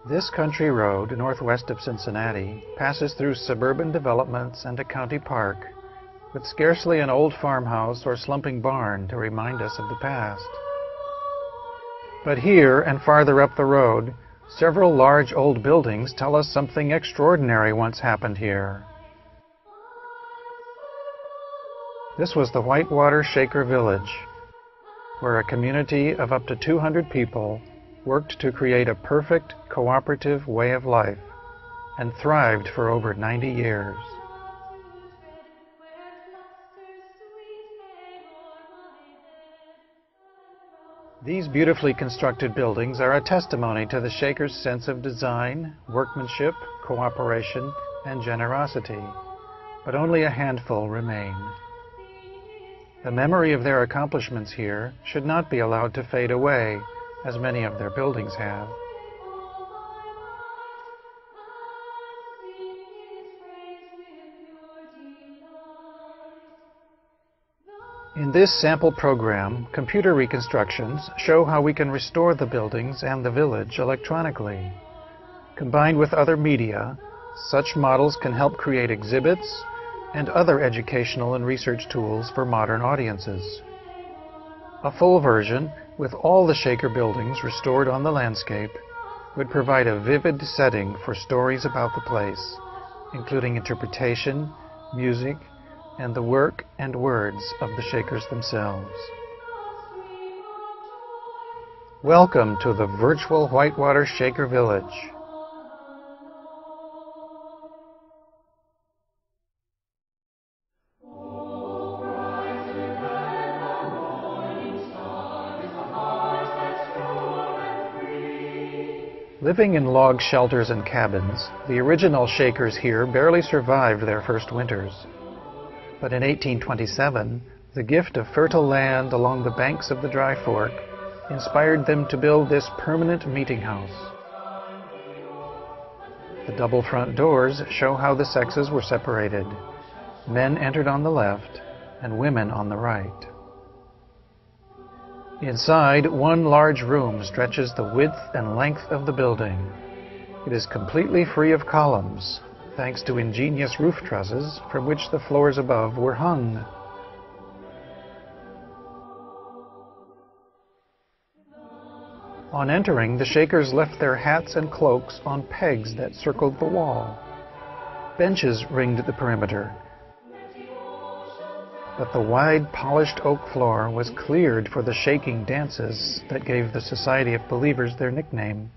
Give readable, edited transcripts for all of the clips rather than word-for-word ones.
This country road, northwest of Cincinnati, passes through suburban developments and a county park, with scarcely an old farmhouse or slumping barn to remind us of the past. But here, and farther up the road, several large old buildings tell us something extraordinary once happened here. This was the Whitewater Shaker Village, where a community of up to 200 people worked to create a perfect, cooperative way of life, and thrived for over 90 years. These beautifully constructed buildings are a testimony to the Shakers' sense of design, workmanship, cooperation, and generosity, but only a handful remain. The memory of their accomplishments here should not be allowed to fade away, as many of their buildings have. In this sample program, computer reconstructions show how we can restore the buildings and the village electronically. Combined with other media, such models can help create exhibits and other educational and research tools for modern audiences. A full version, with all the Shaker buildings restored on the landscape, would provide a vivid setting for stories about the place, including interpretation, music, and the work and words of the Shakers themselves. Welcome to the virtual Whitewater Shaker Village. Living in log shelters and cabins, the original Shakers here barely survived their first winters. But in 1827, the gift of fertile land along the banks of the Dry Fork inspired them to build this permanent meeting house. The double front doors show how the sexes were separated. Men entered on the left and women on the right. Inside, one large room stretches the width and length of the building. It is completely free of columns, thanks to ingenious roof trusses from which the floors above were hung. On entering, the Shakers left their hats and cloaks on pegs that circled the wall. Benches ringed the perimeter, but the wide, polished oak floor was cleared for the shaking dances that gave the Society of Believers their nickname.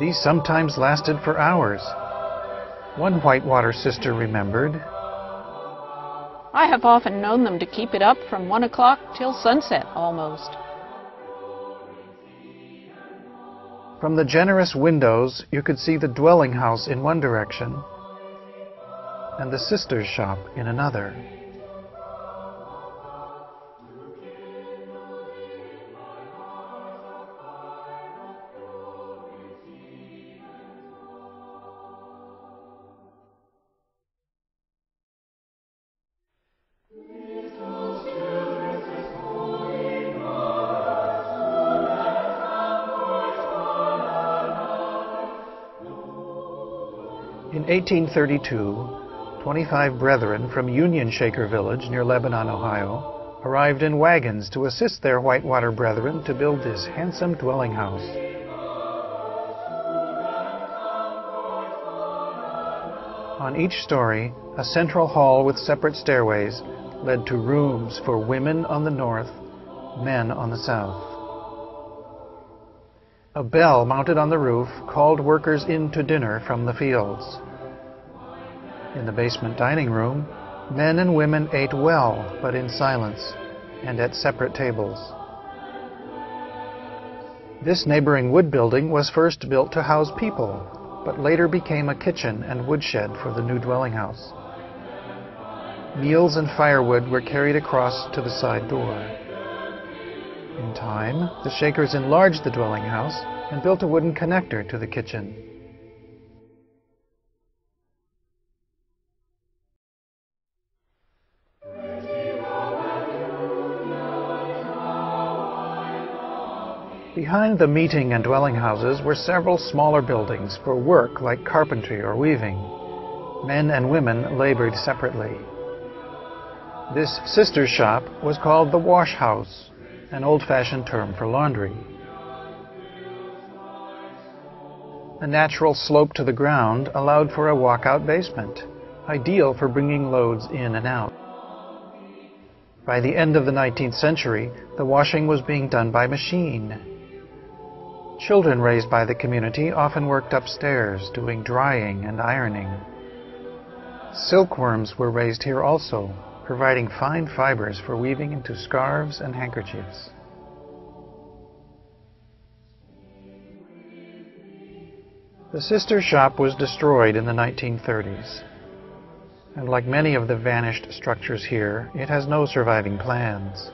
These sometimes lasted for hours. One Whitewater sister remembered, "I have often known them to keep it up from 1 o'clock till sunset almost." From the generous windows, you could see the dwelling house in one direction and the sister's shop in another. In 1832, 25 brethren from Union Shaker Village near Lebanon, Ohio, arrived in wagons to assist their Whitewater brethren to build this handsome dwelling house. On each story, a central hall with separate stairways led to rooms for women on the north, men on the south. A bell mounted on the roof called workers in to dinner from the fields. In the basement dining room, men and women ate well, but in silence, and at separate tables. This neighboring wood building was first built to house people, but later became a kitchen and woodshed for the new dwelling house. Meals and firewood were carried across to the side door. In time, the Shakers enlarged the dwelling house and built a wooden connector to the kitchen. Behind the meeting and dwelling houses were several smaller buildings for work like carpentry or weaving. Men and women labored separately. This sister shop was called the wash house, an old-fashioned term for laundry. A natural slope to the ground allowed for a walkout basement, ideal for bringing loads in and out. By the end of the 19th century, the washing was being done by machine. Children raised by the community often worked upstairs, doing drying and ironing. Silkworms were raised here also, providing fine fibers for weaving into scarves and handkerchiefs. The sister shop was destroyed in the 1930s, and like many of the vanished structures here, it has no surviving plans.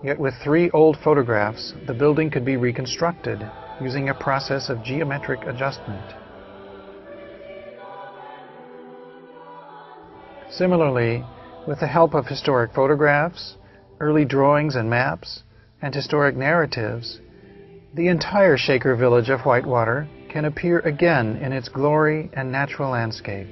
Yet with 3 old photographs, the building could be reconstructed using a process of geometric adjustment. Similarly, with the help of historic photographs, early drawings and maps, and historic narratives, the entire Shaker village of Whitewater can appear again in its glory and natural landscape.